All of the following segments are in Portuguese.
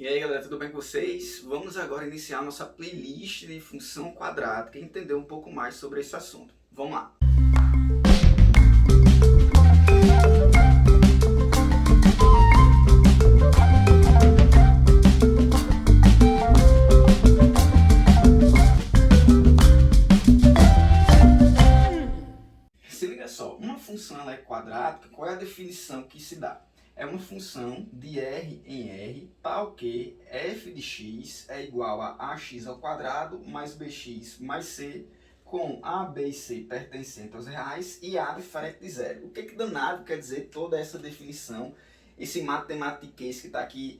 E aí galera, tudo bem com vocês? Vamos agora iniciar nossa playlist de função quadrática e entender um pouco mais sobre esse assunto. Vamos lá! Se liga só, uma função ela é quadrática, qual é a definição que se dá? É uma função de R em R, tal que f de x é igual a ax ao quadrado mais bx mais c, com a, b e c pertencentes aos reais e a diferente de zero. O que danado quer dizer toda essa definição, esse matematiquês que está aqui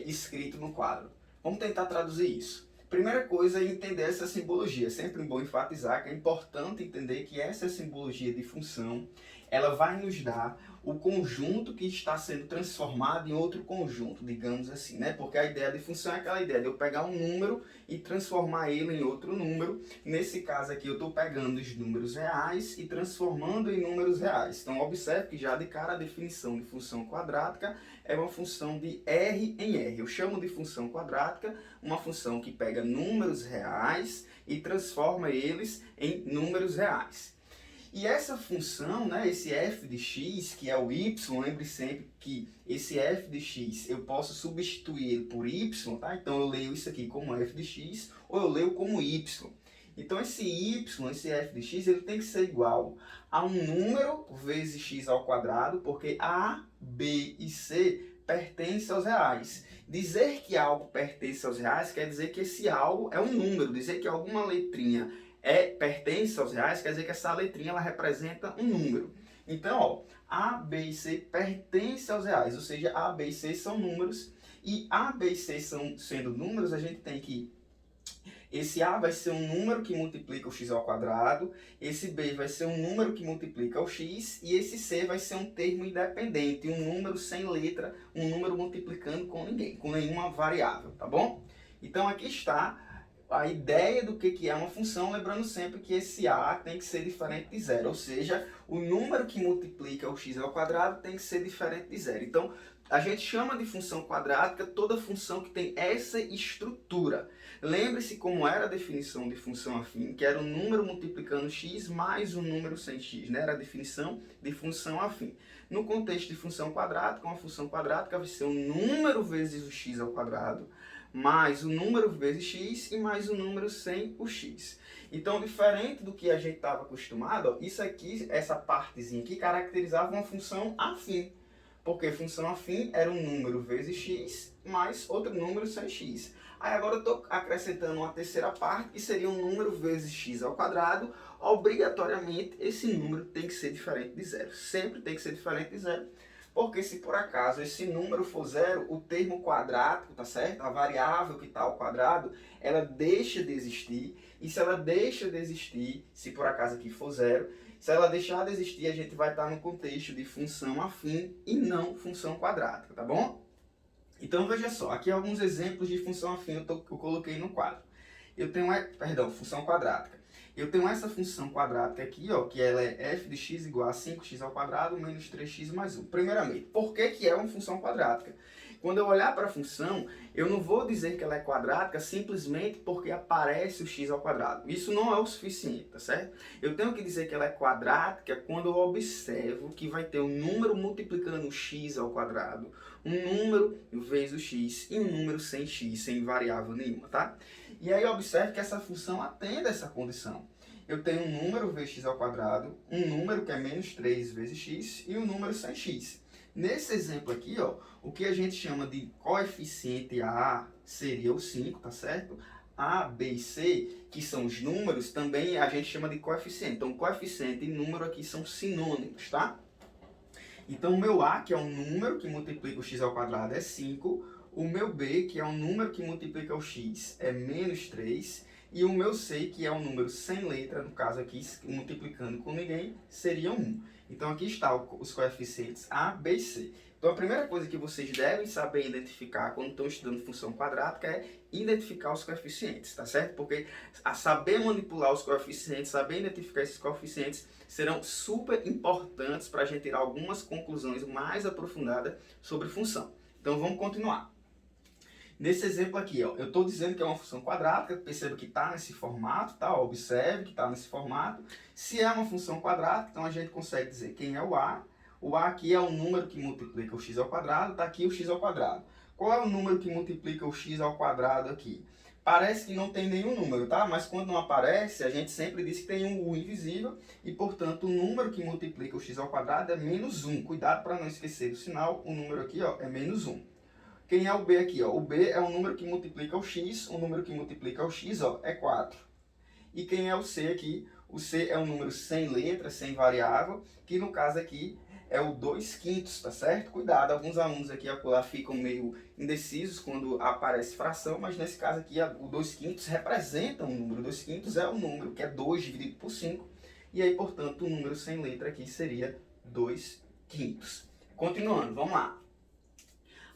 escrito no quadro? Vamos tentar traduzir isso. Primeira coisa é entender essa simbologia. Sempre bom enfatizar que é importante entender que essa simbologia de função ela vai nos dar o conjunto que está sendo transformado em outro conjunto, digamos assim, né? Porque a ideia de função é aquela ideia de eu pegar um número e transformar ele em outro número. Nesse caso aqui eu estou pegando os números reais e transformando em números reais. Então observe que já de cara a definição de função quadrática é uma função de R em R. Eu chamo de função quadrática uma função que pega números reais e transforma eles em números reais. E essa função, né, esse f de x, que é o y, lembre sempre que esse f de x eu posso substituir por y, tá? Então eu leio isso aqui como f de x ou eu leio como y. Então esse y, esse f de x, ele tem que ser igual a um número vezes x ao quadrado, porque a, b e c pertencem aos reais. Dizer que algo pertence aos reais quer dizer que esse algo é um número. Dizer que alguma letrinha pertence aos reais quer dizer que essa letrinha ela representa um número. Então, ó, A, B e C pertencem aos reais, ou seja, A, B e C são números, e A, B e C sendo números, a gente tem que esse A vai ser um número que multiplica o x ao quadrado, esse B vai ser um número que multiplica o x, e esse C vai ser um termo independente, um número sem letra, um número multiplicando com ninguém, com nenhuma variável, tá bom? Então aqui está a ideia do que é uma função, lembrando sempre que esse A tem que ser diferente de zero, ou seja, o número que multiplica o x ao quadrado tem que ser diferente de zero. Então, a gente chama de função quadrática toda função que tem essa estrutura. Lembre-se como era a definição de função afim, que era um número multiplicando x mais um número sem x, né? Era a definição de função afim. No contexto de função quadrática, uma função quadrática vai ser um número vezes o x ao quadrado, mais o número vezes x e mais o número sem o x. Então, diferente do que a gente estava acostumado, ó, isso aqui, essa partezinha aqui, caracterizava uma função afim. Porque função afim era um número vezes x mais outro número sem x. Aí agora eu estou acrescentando uma terceira parte, que seria um número vezes x ao quadrado. Obrigatoriamente, esse número tem que ser diferente de zero. Sempre tem que ser diferente de zero. Porque se por acaso esse número for zero, o termo quadrático, tá certo? A variável que está ao quadrado, ela deixa de existir. E se ela deixa de existir, se por acaso aqui for zero, se ela deixar de existir, a gente vai estar no contexto de função afim e não função quadrática, tá bom? Então veja só, aqui alguns exemplos de função afim eu coloquei no quadro. Eu tenho, função quadrática. Eu tenho essa função quadrática aqui, ó, que ela é f de x igual a 5x ao quadrado menos 3x mais 1. Primeiramente, por que é uma função quadrática? Quando eu olhar para a função, eu não vou dizer que ela é quadrática simplesmente porque aparece o x ao quadrado. Isso não é o suficiente, tá certo? Eu tenho que dizer que ela é quadrática quando eu observo que vai ter um número multiplicando o x ao quadrado, um número vezes o x e um número sem x, sem variável nenhuma, tá? E aí observe que essa função atende a essa condição. Eu tenho um número vezes x ao quadrado, um número que é menos 3 vezes x e um número sem x. Nesse exemplo aqui, ó, o que a gente chama de coeficiente A seria o 5, tá certo? A, B e C, que são os números, também a gente chama de coeficiente. Então, coeficiente e número aqui são sinônimos, tá? Então, o meu A, que é um número que multiplica o x ao quadrado, é 5. O meu B, que é um número que multiplica o x, é menos 3. E o meu C, que é um número sem letra, no caso aqui, multiplicando com ninguém, seria 1. Então, aqui estão os coeficientes A, B e C. Então, a primeira coisa que vocês devem saber identificar quando estão estudando função quadrática é identificar os coeficientes, tá certo? Porque a saber manipular os coeficientes, saber identificar esses coeficientes, serão super importantes para a gente tirar algumas conclusões mais aprofundadas sobre função. Então, vamos continuar. Nesse exemplo aqui, ó, eu estou dizendo que é uma função quadrática, perceba que está nesse formato, tá? Observe que está nesse formato. Se é uma função quadrática, então a gente consegue dizer quem é o A. O A aqui é o número que multiplica o x ao quadrado, está aqui o x ao quadrado. Qual é o número que multiplica o x ao quadrado aqui? Parece que não tem nenhum número, tá? Mas quando não aparece, a gente sempre diz que tem um U invisível e, portanto, o número que multiplica o x ao quadrado é menos 1. Cuidado para não esquecer do sinal, o número aqui, ó, é menos 1. Quem é o B aqui? Ó? O B é o número que multiplica o x, o número que multiplica o x, ó, é 4. E quem é o C aqui? O C é um número sem letra, sem variável, que no caso aqui é o 2/5, tá certo? Cuidado, alguns alunos aqui acolá ficam meio indecisos quando aparece fração, mas nesse caso aqui o 2/5 representa um número. 2/5 é um número que é 2 dividido por 5, e aí, portanto, o número sem letra aqui seria 2/5. Continuando, vamos lá.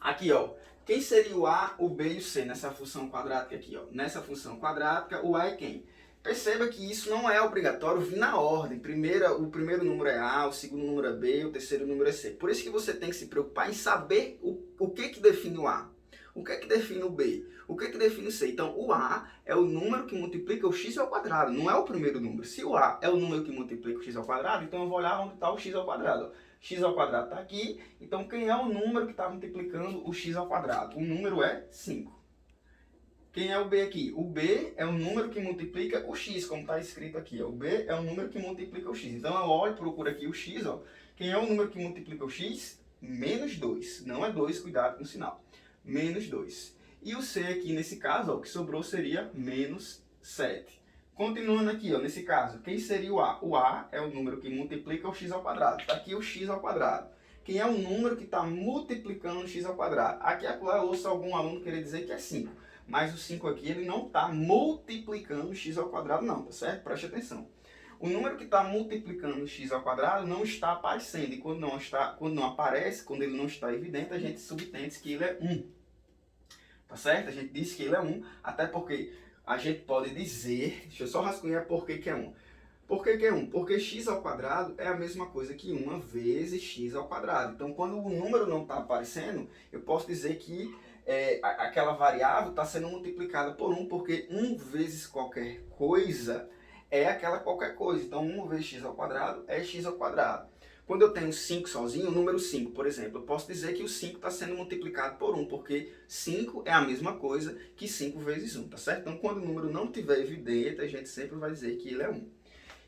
Aqui, ó, quem seria o A, o B e o C nessa função quadrática aqui, ó? Nessa função quadrática, o A é quem? Perceba que isso não é obrigatório vir na ordem. O primeiro número é A, o segundo número é B, o terceiro número é C. Por isso que você tem que se preocupar em saber o que define o A. O que define o B? O que define o C? Então, o A é o número que multiplica o x ao quadrado, não é o primeiro número. Se o A é o número que multiplica o x ao quadrado, então eu vou olhar onde está o x ao quadrado. X ao quadrado está aqui, então quem é o número que está multiplicando o x ao quadrado? O número é 5. Quem é o B aqui? O B é o número que multiplica o x, como está escrito aqui. Ó. O B é o número que multiplica o x. Então eu olho e procuro aqui o x. Ó. Quem é o número que multiplica o x? Menos 2. Não é 2, cuidado com o sinal. Menos 2. E o C aqui, nesse caso, ó, o que sobrou seria menos 7. Continuando aqui, ó, nesse caso, quem seria o A? O A é o número que multiplica o x ao quadrado. Está aqui o x ao quadrado. Quem é o número que está multiplicando o x ao quadrado? Aqui eu ouço algum aluno querer dizer que é 5. Mas o 5 aqui, ele não está multiplicando o x ao quadrado não, tá certo? Preste atenção. O número que está multiplicando o x ao quadrado não está aparecendo. E quando não aparece, quando ele não está evidente, a gente subtende que ele é 1. Tá certo? A gente diz que ele é 1, até porque a gente pode dizer... Deixa eu só rascunhar por que é 1. Por que é 1? Porque x ao quadrado é a mesma coisa que 1 vezes x ao quadrado. Então, quando o número não está aparecendo, eu posso dizer que aquela variável está sendo multiplicada por 1, porque 1 vezes qualquer coisa é aquela qualquer coisa. Então, 1 vezes x ao quadrado é x ao quadrado. Quando eu tenho 5 sozinho, o número 5, por exemplo, eu posso dizer que o 5 está sendo multiplicado por 1, porque 5 é a mesma coisa que 5 vezes 1, tá certo? Então, quando o número não estiver evidente, a gente sempre vai dizer que ele é 1.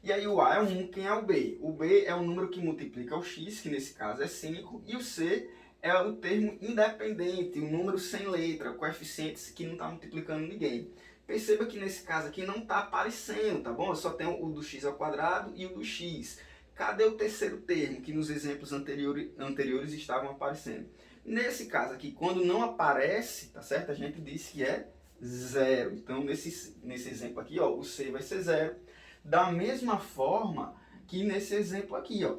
E aí o A é 1, quem é o B? O B é o número que multiplica o x, que nesse caso é 5, e o C é o termo independente, o número sem letra, coeficiente que não está multiplicando ninguém. Perceba que nesse caso aqui não está aparecendo, tá bom? Eu só tenho o do x ao quadrado e o do x. Cadê o terceiro termo que nos exemplos anteriores estavam aparecendo? Nesse caso aqui, quando não aparece, tá certo? A gente diz que é 0. Então, nesse exemplo aqui, ó, o C vai ser 0. Da mesma forma que nesse exemplo aqui, ó.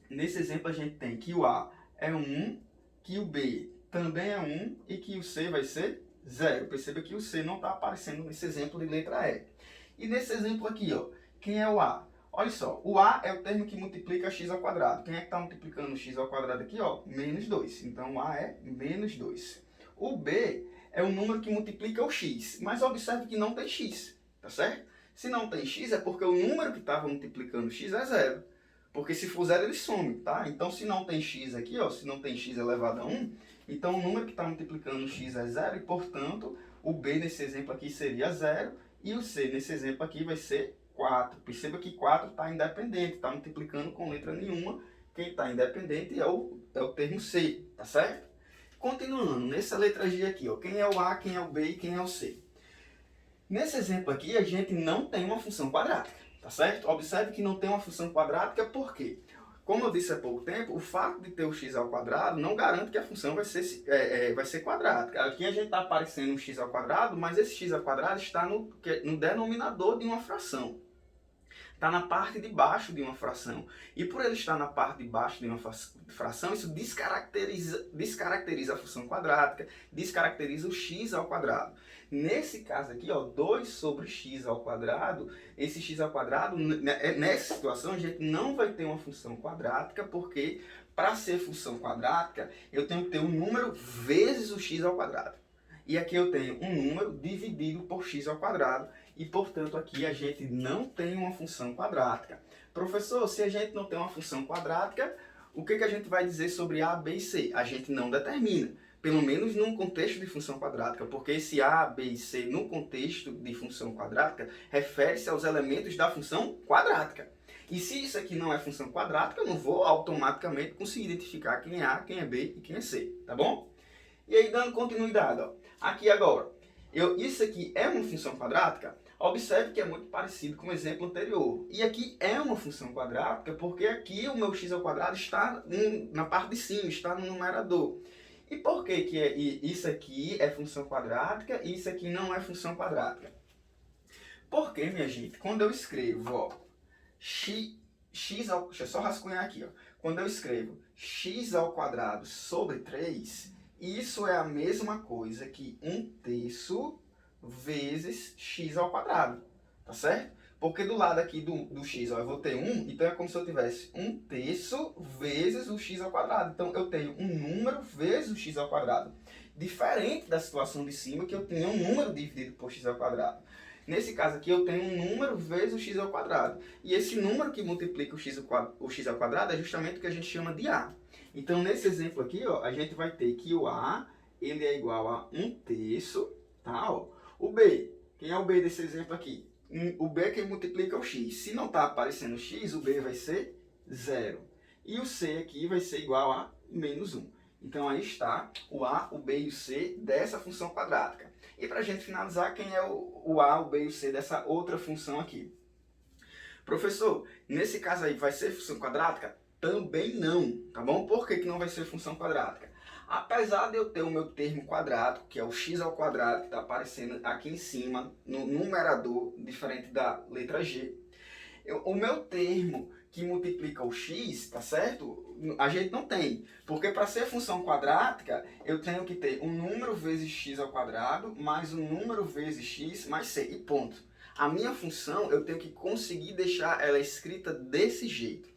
Nesse exemplo a gente tem que o A é 1, que o B também é 1 e que o C vai ser 0. Perceba que o C não está aparecendo nesse exemplo de letra E. E nesse exemplo aqui, ó, quem é o A? Olha só, o A é o termo que multiplica x ao quadrado. Quem é que está multiplicando x ao quadrado aqui? Ó, menos 2. Então, o A é menos 2. O B é o número que multiplica o x. Mas observe que não tem x, tá certo? Se não tem x, é porque o número que estava multiplicando x é 0. Porque se for 0, ele some, tá? Então, se não tem x aqui, ó, se não tem x elevado a 1, então o número que está multiplicando x é 0 e, portanto, o B nesse exemplo aqui seria 0 e o C nesse exemplo aqui vai ser 4. Perceba que 4 está independente, está multiplicando com letra nenhuma. Quem está independente é o termo C, tá certo? Continuando, nessa letra G aqui, ó, quem é o A, quem é o B e quem é o C? Nesse exemplo aqui, a gente não tem uma função quadrática, tá certo? Observe que não tem uma função quadrática, por quê? Como eu disse há pouco tempo, o fato de ter o x ao quadrado não garante que a função vai ser quadrática. Aqui a gente está aparecendo um x ao quadrado, mas esse x ao quadrado está no denominador de uma fração. Está na parte de baixo de uma fração. E por ele estar na parte de baixo de uma fração, isso descaracteriza a função quadrática, descaracteriza o x ao quadrado. Nesse caso aqui, ó, 2 sobre x ao quadrado, esse x ao quadrado, nessa situação, a gente não vai ter uma função quadrática, porque para ser função quadrática, eu tenho que ter um número vezes o x ao quadrado. e aqui eu tenho um número dividido por x ao quadrado, e portanto aqui a gente não tem uma função quadrática. Professor, se a gente não tem uma função quadrática, o que a gente vai dizer sobre a, b e c? A gente não determina, pelo menos num contexto de função quadrática, porque esse a, b e c no contexto de função quadrática refere-se aos elementos da função quadrática. E se isso aqui não é função quadrática, eu não vou automaticamente conseguir identificar quem é A, quem é B e quem é C, tá bom? E aí, dando continuidade, ó, aqui agora, isso aqui é uma função quadrática? Observe que é muito parecido com o exemplo anterior. E aqui é uma função quadrática porque aqui o meu x ao quadrado está na parte de cima, está no numerador. E por que isso aqui é função quadrática e isso aqui não é função quadrática? Porque, minha gente, quando eu escrevo, ó, deixa eu só rascunhar aqui, ó. Quando eu escrevo x ao quadrado sobre 3, isso é a mesma coisa que 1/3 vezes x ao quadrado, tá certo? Porque do lado aqui do x, ó, eu vou ter 1, então é como se eu tivesse 1/3 vezes o x ao quadrado. Então eu tenho um número vezes o x ao quadrado. Diferente da situação de cima, que eu tinha um número dividido por x ao quadrado. Nesse caso aqui eu tenho um número vezes o x ao quadrado. E esse número que multiplica o x ao quadrado é justamente o que a gente chama de a. Então nesse exemplo aqui, ó, a gente vai ter que o a ele é igual a 1/3, tá? Ó. O b, quem é o b desse exemplo aqui? O b é quem multiplica o x. Se não está aparecendo x, o b vai ser 0. E o c aqui vai ser igual a menos 1. Então aí está o a, o b e o c dessa função quadrática. E para a gente finalizar, quem é o a, o b e o c dessa outra função aqui? Professor, nesse caso aí vai ser função quadrática? Também não, tá bom? Por que não vai ser função quadrática? Apesar de eu ter o meu termo quadrático, que é o x ao quadrado, que está aparecendo aqui em cima, no numerador, diferente da letra G, o meu termo que multiplica o x, tá certo? A gente não tem, porque para ser função quadrática, eu tenho que ter um número vezes x ao quadrado, mais um número vezes x, mais c, e ponto. A minha função, eu tenho que conseguir deixar ela escrita desse jeito.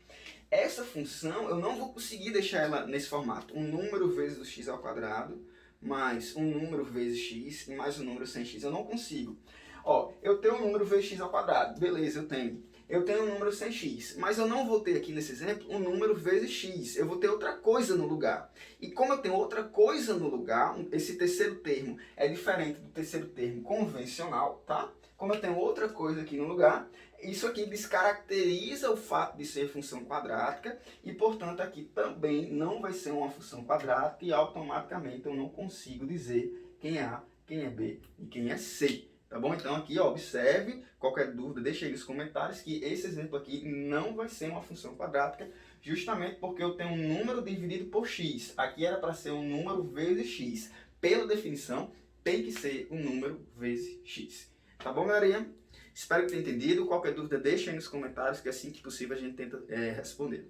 Essa função, eu não vou conseguir deixar ela nesse formato. Um número vezes o x ao quadrado, mais um número vezes x, e mais um número sem x. Eu não consigo. Ó, eu tenho um número vezes x ao quadrado. Beleza, eu tenho. Eu tenho um número sem x. Mas eu não vou ter aqui nesse exemplo um número vezes x. Eu vou ter outra coisa no lugar. E como eu tenho outra coisa no lugar, esse terceiro termo é diferente do terceiro termo convencional, tá? Como eu tenho outra coisa aqui no lugar, isso aqui descaracteriza o fato de ser função quadrática e, portanto, aqui também não vai ser uma função quadrática e automaticamente eu não consigo dizer quem é A, quem é B e quem é C. Tá bom? Então aqui, ó, observe, qualquer dúvida, deixa aí nos comentários que esse exemplo aqui não vai ser uma função quadrática, justamente porque eu tenho um número dividido por x. Aqui era para ser um número vezes x. Pela definição, tem que ser um número vezes x. Tá bom, galerinha? Espero que tenha entendido. Qualquer dúvida, deixa aí nos comentários, que assim que possível a gente tenta responder.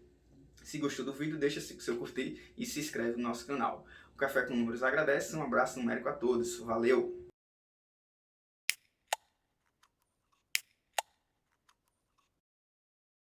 Se gostou do vídeo, deixa seu curtir e se inscreve no nosso canal. O Café com Números agradece. Um abraço numérico a todos. Valeu!